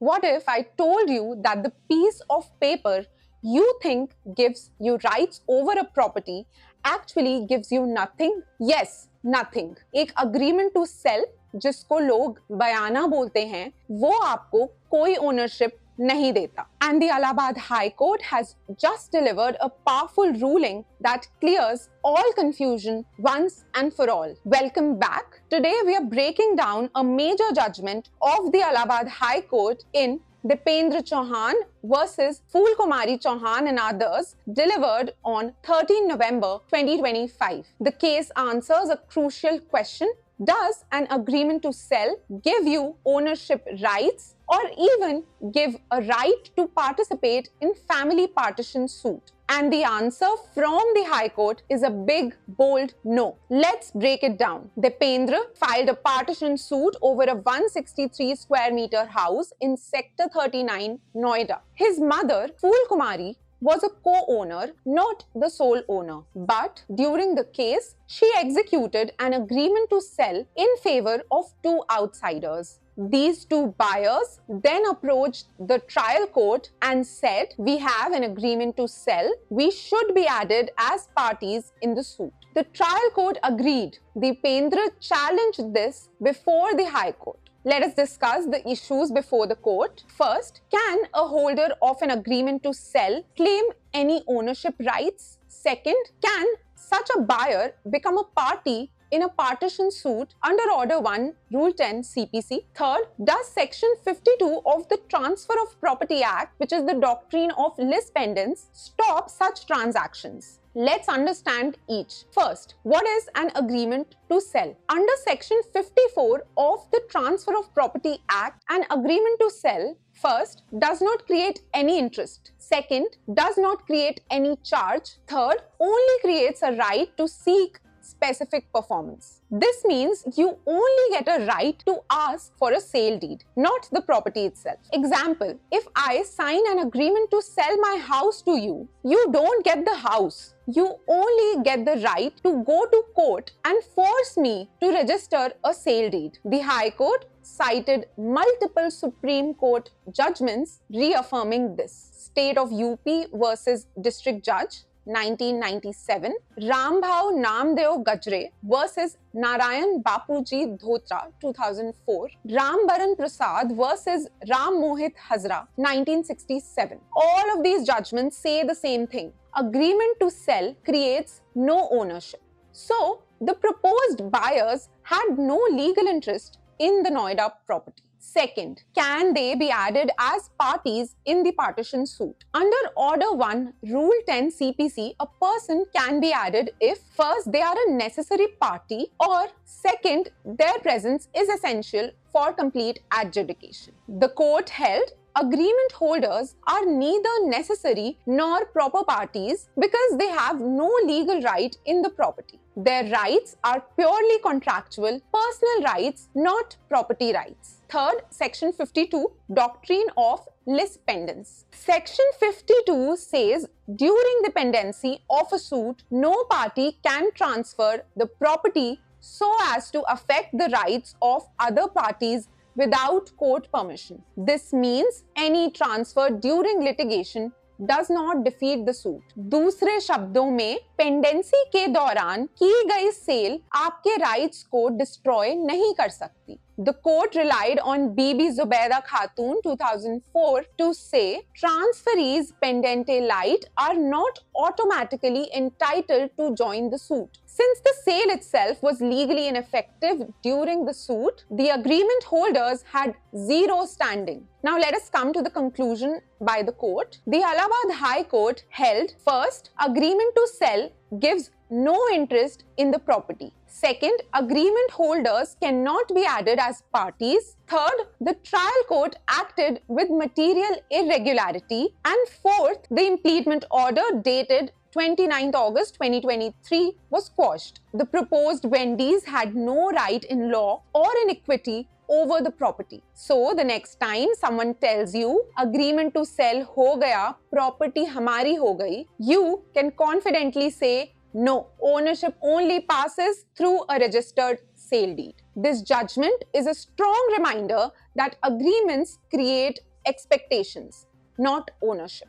What if I told you that the piece of paper you think gives you rights over a property actually gives you nothing? Yes, nothing. एक agreement to sell जिसको लोग बयाना बोलते हैं, वो आपको कोई ownership नहीं देता. And the Allahabad High Court has just delivered a powerful ruling that clears all confusion once and for all. Welcome back. Today we are breaking down a major judgment of the Allahabad High Court in Deependra Chauhan versus Phool Kumari Chauhan and others, delivered on 13 November 2025. The case answers a crucial question. Does an agreement to sell give you ownership rights or even give a right to participate in family partition suit? And the answer from the High Court is a big, bold no. Let's break it down. Deependra filed a partition suit over a 163 square meter house in Sector 39, Noida. His mother, Phool Kumari, was a co-owner, not the sole owner. But during the case, she executed an agreement to sell in favor of two outsiders. These two buyers then approached the trial court and said, "We have an agreement to sell. We should be added as parties in the suit." The trial court agreed. Deependra challenged this before the High Court. Let us discuss the issues before the court. First, can a holder of an agreement to sell claim any ownership rights? Second, can such a buyer become a party in a partition suit under Order 1, Rule 10 CPC? Third, does Section 52 of the Transfer of Property Act, which is the Doctrine of Lis Pendens, stop such transactions? Let's understand each. First, what is an agreement to sell? Under Section 54 of the Transfer of Property Act, an agreement to sell, first, does not create any interest. Second, does not create any charge. Third, only creates a right to seek specific performance. This means you only get a right to ask for a sale deed, not the property itself. Example, if I sign an agreement to sell my house to you, you don't get the house. You only get the right to go to court and force me to register a sale deed. The High Court cited multiple Supreme Court judgments reaffirming this. State of UP versus District Judge, 1997, Rambhav Namdev Gajre versus Narayan Bapuji Dhotra, 2004, Rambaran Prasad versus Ram Mohit Hazra, 1967. All of these judgments say the same thing. Agreement to sell creates no ownership. So, the proposed buyers had no legal interest in the Noida property. Second, can they be added as parties in the partition suit? Under Order 1, Rule 10 CPC, a person can be added if first, they are a necessary party, or second, their presence is essential for complete adjudication. The court held agreement holders are neither necessary nor proper parties because they have no legal right in the property. Their rights are purely contractual, personal rights, not property rights. Third, Section 52, Doctrine of Lis Pendens. Section 52 says, during the pendency of a suit, no party can transfer the property so as to affect the rights of other parties without court permission. This means any transfer during litigation does not defeat the suit. दूसरे शब्दों में pendency के दौरान की गई cell आपके rights को destroy नहीं कर सकती. The court relied on B.B. Zubaida Khatun 2004 to say transferees pendente lite are not automatically entitled to join the suit. Since the sale itself was legally ineffective during the suit, the agreement holders had zero standing. Now let us come to the conclusion by the court. The Allahabad High Court held, first, agreement to sell gives no interest in the property. Second, agreement holders cannot be added as parties. Third, the trial court acted with material irregularity. And fourth, the impleadment order dated 29th August 2023 was quashed. The proposed Wendy's had no right in law or in equity over the property. So the next time someone tells you agreement to sell ho gaya, property hamari ho gayi, you can confidently say no, ownership only passes through a registered sale deed. This judgment is a strong reminder that agreements create expectations, not ownership.